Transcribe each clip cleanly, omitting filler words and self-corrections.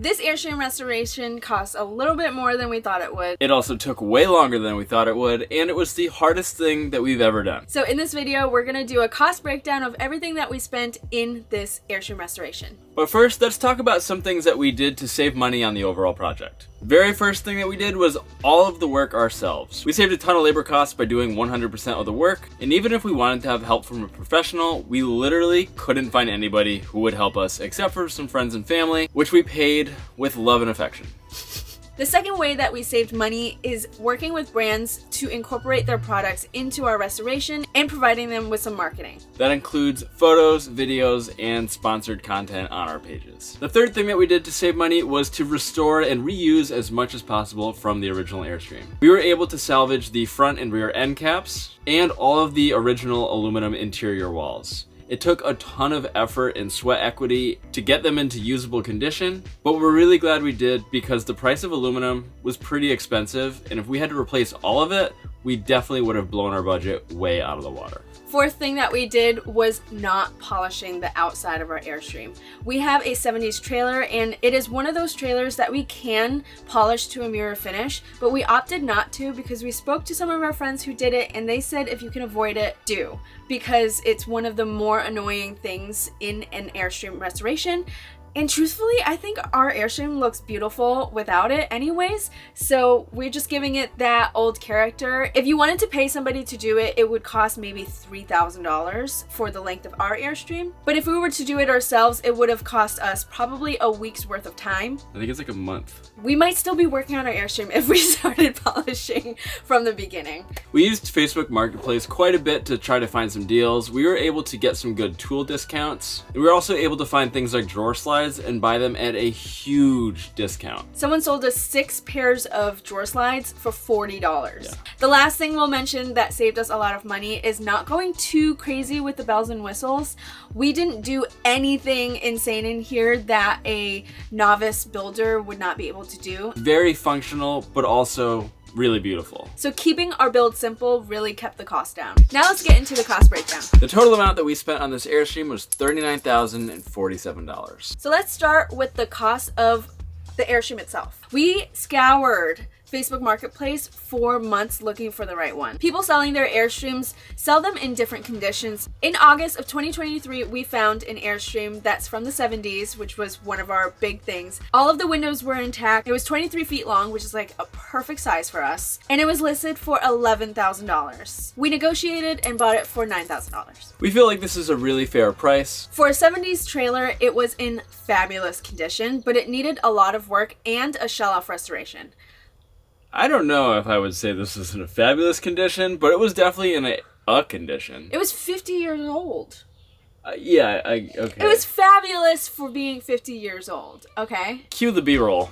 This AIRSTREAM restoration cost a little bit more than we thought it would. It also took way longer than we thought it would, and it was the hardest thing that we've ever done. So in this video, we're gonna do a cost breakdown of everything that we spent in this AIRSTREAM restoration. But first, let's talk about some things that we did to save money on the overall project. Very first thing that we did was all of the work ourselves. We saved a ton of labor costs by doing 100% of the work, and even if we wanted to have help from a professional, we literally couldn't find anybody who would help us except for some friends and family, which we paid with love and affection. The second way that we saved money is working with brands to incorporate their products into our restoration and providing them with some marketing. That includes photos, videos, and sponsored content on our pages. The third thing that we did to save money was to restore and reuse as much as possible from the original AIRSTREAM. We were able to salvage the front and rear end caps and all of the original aluminum interior walls. It took a ton of effort and sweat equity to get them into usable condition, but we're really glad we did because the price of aluminum was pretty expensive, and if we had to replace all of it, we definitely would have blown our budget way out of the water. Fourth thing that we did was not polishing the outside of our AIRSTREAM. We have a 70s trailer, and it is one of those trailers that we can polish to a mirror finish, but we opted not to because we spoke to some of our friends who did it, and they said if you can avoid it, do, because it's one of the more annoying things in an AIRSTREAM restoration. And truthfully, I think our AIRSTREAM looks beautiful without it anyways, so we're just giving it that old character. If you wanted to pay somebody to do it, it would cost maybe $3,000 for the length of our AIRSTREAM. But if we were to do it ourselves, it would have cost us probably a week's worth of time. I think it's like a month. We might still be working on our AIRSTREAM if we started polishing from the beginning. We used Facebook Marketplace quite a bit to try to find some deals. We were able to get some good tool discounts. We were also able to find things like drawer slides and buy them at a huge discount. Someone sold us 6 pairs of drawer slides for $40. Yeah. The last thing we'll mention that saved us a lot of money is not going too crazy with the bells and whistles. We didn't do anything insane in here that a novice builder would not be able to do. Very functional, but also really beautiful. So keeping our build simple really kept the cost down. Now let's get into the cost breakdown. The total amount that we spent on this AIRSTREAM was $39,047. So let's start with the cost of the AIRSTREAM itself. We scoured Facebook Marketplace for months looking for the right one. People selling their AIRSTREAMs sell them in different conditions. In August of 2023, we found an AIRSTREAM that's from the 70s, which was one of our big things. All of the windows were intact. It was 23 feet long, which is like a perfect size for us. And it was listed for $11,000. We negotiated and bought it for $9,000. We feel like this is a really fair price. For a 70s trailer, it was in fabulous condition, but it needed a lot of work and a shell-off restoration. I don't know if I would say this was in a fabulous condition, but it was definitely in a condition. It was 50 years old. Okay. It was fabulous for being 50 years old, okay? Cue the B-roll.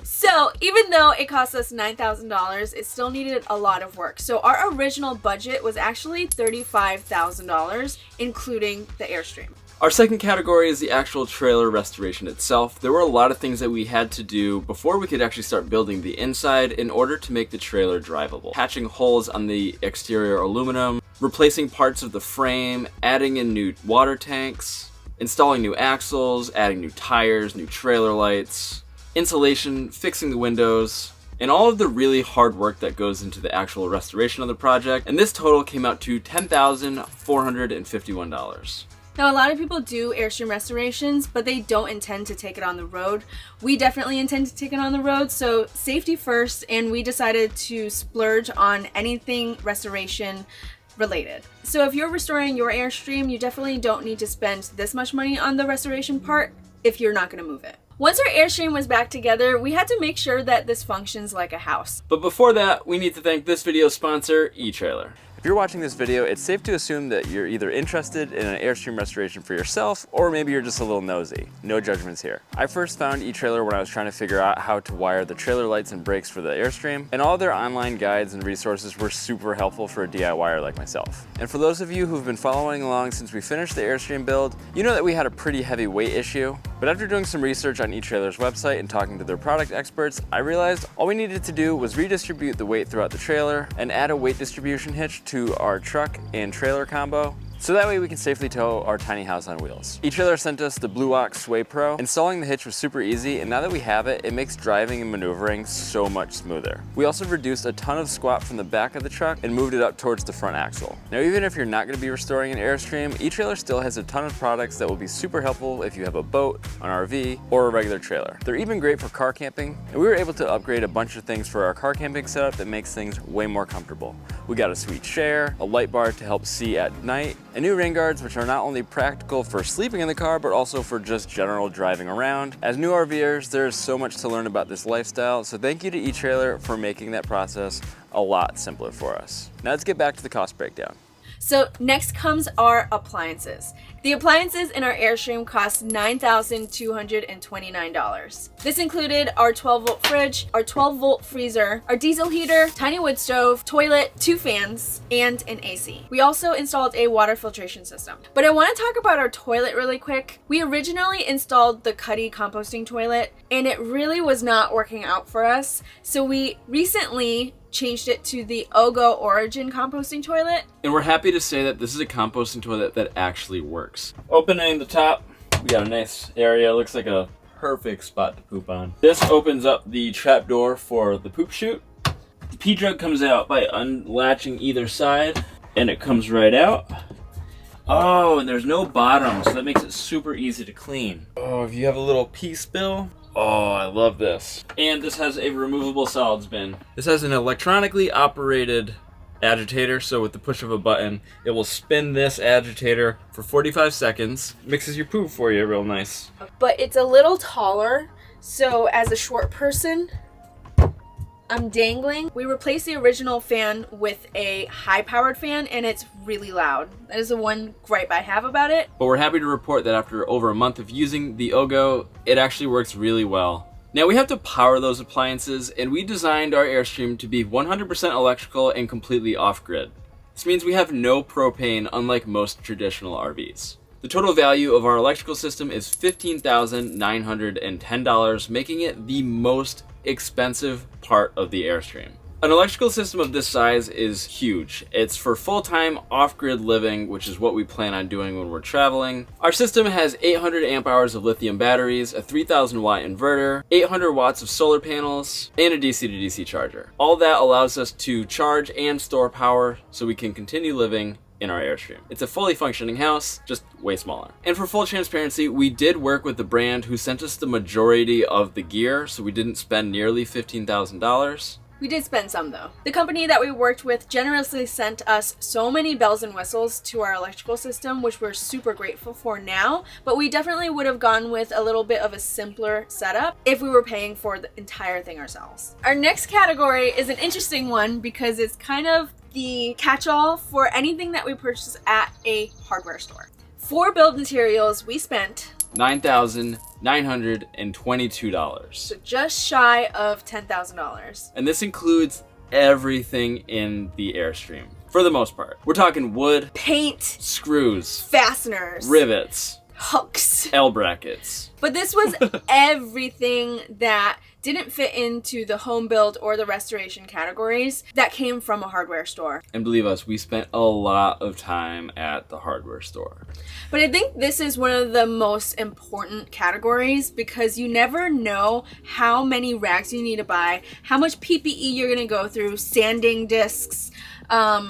So even though it cost us $9,000, it still needed a lot of work. So our original budget was actually $35,000, including the AIRSTREAM. Our second category is the actual trailer restoration itself. There were a lot of things that we had to do before we could actually start building the inside in order to make the trailer drivable. Patching holes on the exterior aluminum, replacing parts of the frame, adding in new water tanks, installing new axles, adding new tires, new trailer lights, insulation, fixing the windows, and all of the really hard work that goes into the actual restoration of the project. And this total came out to $10,451. Now, a lot of people do AIRSTREAM restorations, but they don't intend to take it on the road. We definitely intend to take it on the road, so safety first, and we decided to splurge on anything restoration related. So if you're restoring your AIRSTREAM, you definitely don't need to spend this much money on the restoration part if you're not going to move it. Once our AIRSTREAM was back together, we had to make sure that this functions like a house. But before that, we need to thank this video's sponsor, eTrailer. If you're watching this video, it's safe to assume that you're either interested in an Airstream restoration for yourself, or maybe you're just a little nosy. No judgments here. I first found eTrailer when I was trying to figure out how to wire the trailer lights and brakes for the Airstream, and all their online guides and resources were super helpful for a DIYer like myself. And for those of you who've been following along since we finished the Airstream build, you know that we had a pretty heavy weight issue. But after doing some research on eTrailer's website and talking to their product experts, I realized all we needed to do was redistribute the weight throughout the trailer and add a weight distribution hitch to our truck and trailer combo, so that way we can safely tow our tiny house on wheels. eTrailer sent us the Blue Ox Sway Pro. Installing the hitch was super easy, and now that we have it, it makes driving and maneuvering so much smoother. We also reduced a ton of squat from the back of the truck and moved it up towards the front axle. Now, even if you're not going to be restoring an Airstream, eTrailer still has a ton of products that will be super helpful if you have a boat, an RV, or a regular trailer. They're even great for car camping, and we were able to upgrade a bunch of things for our car camping setup that makes things way more comfortable. We got a sweet chair, a light bar to help see at night, and new rain guards, which are not only practical for sleeping in the car, but also for just general driving around. As new RVers, there's so much to learn about this lifestyle, so thank you to eTrailer for making that process a lot simpler for us. Now let's get back to the cost breakdown. So next comes our appliances. The appliances in our Airstream cost $9,229. This included our 12-volt fridge, our 12-volt freezer, our diesel heater, tiny wood stove, toilet, 2 fans, and an AC. We also installed a water filtration system. But I want to talk about our toilet really quick. We originally installed the OGO Composting Toilet, and it really was not working out for us. So we recently changed it to the OGO Origin Composting Toilet. And we're happy to say that this is a composting toilet that actually works. Opening the top, we got a nice area. Looks like a perfect spot to poop on. This opens up the trap door for the poop chute. The pee jug comes out by unlatching either side, and it comes right out. Oh, and there's no bottom, so that makes it super easy to clean. Oh, if you have a little pee spill, oh, I love this. And this has a removable solids bin. This has an electronically operated agitator, so with the push of a button, it will spin this agitator for 45 seconds. Mixes your poop for you real nice. But it's a little taller, so as a short person, I'm dangling. We replaced the original fan with a high-powered fan, and it's really loud. That is the one gripe I have about it. But we're happy to report that after over a month of using the OGO, it actually works really well. Now we have to power those appliances, and we designed our Airstream to be 100% electrical and completely off-grid. This means we have no propane, unlike most traditional RVs. The total value of our electrical system is $15,910, making it the most expensive part of the Airstream. An electrical system of this size is huge. It's for full-time off-grid living, which is what we plan on doing when we're traveling. Our system has 800 amp hours of lithium batteries, a 3000 watt inverter, 800 watts of solar panels, and a DC to DC charger. All that allows us to charge and store power so we can continue living in our Airstream. It's a fully functioning house, just way smaller. And for full transparency, we did work with the brand who sent us the majority of the gear, so we didn't spend nearly $15,000. We did spend some though. The company that we worked with generously sent us so many bells and whistles to our electrical system, which we're super grateful for now, but we definitely would have gone with a little bit of a simpler setup if we were paying for the entire thing ourselves. Our next category is an interesting one because it's kind of the catch-all for anything that we purchase at a hardware store. For build materials, we spent $9,922. So just shy of $10,000. And this includes everything in the Airstream, for the most part. We're talking wood, paint, screws, fasteners, rivets, hooks, L brackets. But this was everything that didn't fit into the home build or the restoration categories that came from a hardware store. And believe us, we spent a lot of time at the hardware store. But I think this is one of the most important categories because you never know how many rags you need to buy, how much PPE you're going to go through, sanding discs,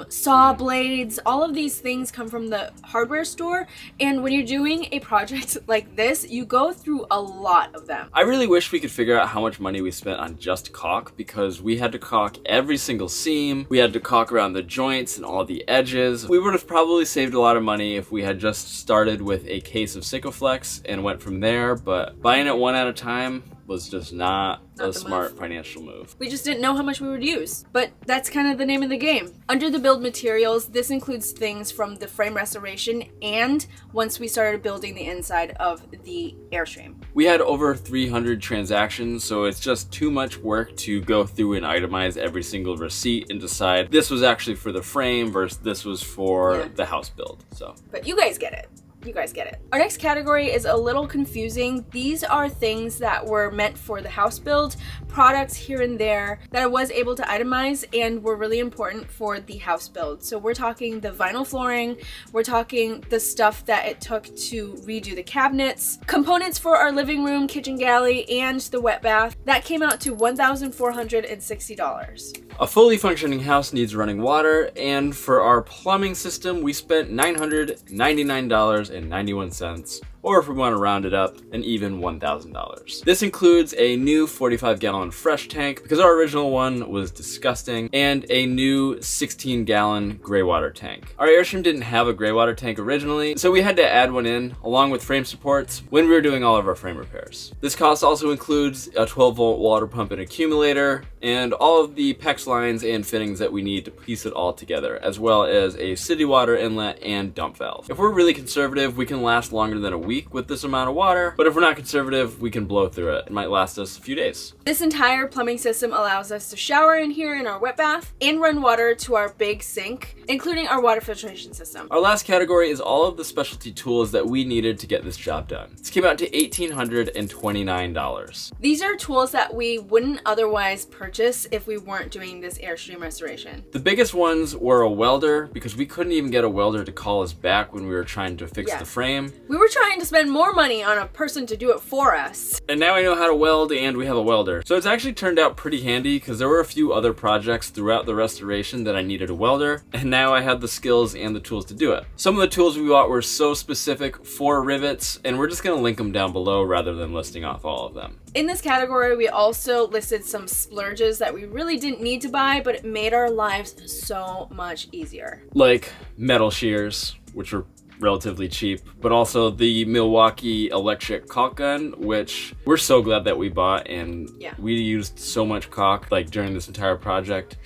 saw blades, all of these things come from the hardware store. And when you're doing a project like this, you go through a lot of them. I really wish we could figure out how much money we spent on just caulk, because we had to caulk every single seam. We had to caulk around the joints and all the edges. We would have probably saved a lot of money if we had just started with a case of Sikaflex and went from there, but buying it one at a time, was just not a the smart move. financial move. We just didn't know how much we would use, but that's kind of the name of the game. Under the build materials, this includes things from the frame restoration and once we started building the inside of the Airstream. We had over 300 transactions, so it's just too much work to go through and itemize every single receipt and decide this was actually for the frame versus this was for the house build. So, but you guys get it. You guys get it. Our next category is a little confusing. These are things that were meant for the house build, products here and there that I was able to itemize and were really important for the house build. So we're talking the vinyl flooring, we're talking the stuff that it took to redo the cabinets, components for our living room, kitchen galley, and the wet bath. That came out to $1,460. A fully functioning house needs running water, and for our plumbing system, we spent $999.91, or if we want to round it up, an even $1,000. This includes a new 45-gallon fresh tank, because our original one was disgusting, and a new 16-gallon gray water tank. Our Airstream didn't have a gray water tank originally, so we had to add one in, along with frame supports, when we were doing all of our frame repairs. This cost also includes a 12-volt water pump and accumulator, and all of the PEX lines and fittings that we need to piece it all together, as well as a city water inlet and dump valve. If we're really conservative, we can last longer than a week with this amount of water, but if we're not conservative, we can blow through it. It might last us a few days. This entire plumbing system allows us to shower in here in our wet bath and run water to our big sink, including our water filtration system. Our last category is all of the specialty tools that we needed to get this job done. This came out to $1,829. These are tools that we wouldn't otherwise purchase if we weren't doing this Airstream restoration. The biggest ones were a welder, because we couldn't even get a welder to call us back when we were trying to fix the frame. We were trying to spend more money on a person to do it for us. And now I know how to weld, and we have a welder. So it's actually turned out pretty handy, because there were a few other projects throughout the restoration that I needed a welder, and now I have the skills and the tools to do it. Some of the tools we bought were so specific for rivets, and we're just gonna link them down below rather than listing off all of them. In this category, we also listed some splurges that we really didn't need to buy, but it made our lives so much easier. Like metal shears, which were relatively cheap, but also the Milwaukee electric caulk gun, which we're so glad that we bought, and we used so much caulk like during this entire project.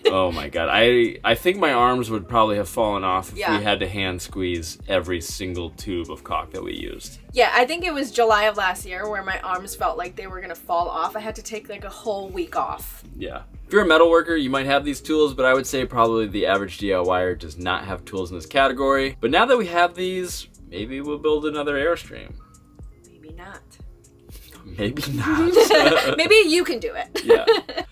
Oh my god, I think my arms would probably have fallen off if we had to hand squeeze every single tube of caulk that we used. Yeah, I think it was July of last year where my arms felt like they were gonna fall off. I had to take like a whole week off. Yeah. If you're a metal worker, you might have these tools, but I would say probably the average DIYer does not have tools in this category. But now that we have these, maybe we'll build another Airstream. Maybe not. Maybe not. Maybe you can do it. Yeah.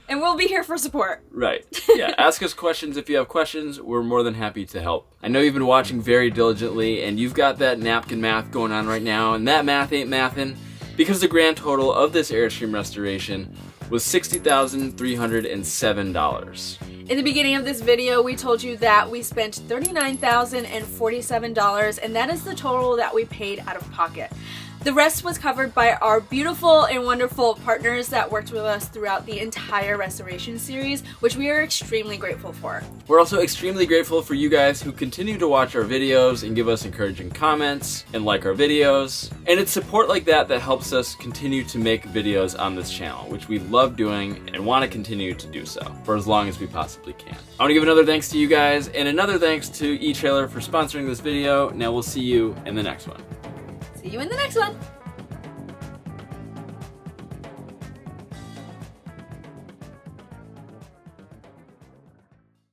And we'll be here for support. Right. Yeah. Ask us questions if you have questions. We're more than happy to help. I know you've been watching very diligently, and you've got that napkin math going on right now, and that math ain't mathin', because the grand total of this Airstream restoration was $60,307. In the beginning of this video, we told you that we spent $39,047, and that is the total that we paid out of pocket. The rest was covered by our beautiful and wonderful partners that worked with us throughout the entire restoration series, which we are extremely grateful for. We're also extremely grateful for you guys who continue to watch our videos and give us encouraging comments and like our videos. And it's support like that that helps us continue to make videos on this channel, which we love doing and want to continue to do so for as long as we possibly can. I want to give another thanks to you guys, and another thanks to eTrailer for sponsoring this video. Now we'll see you in the next one. See you in the next one.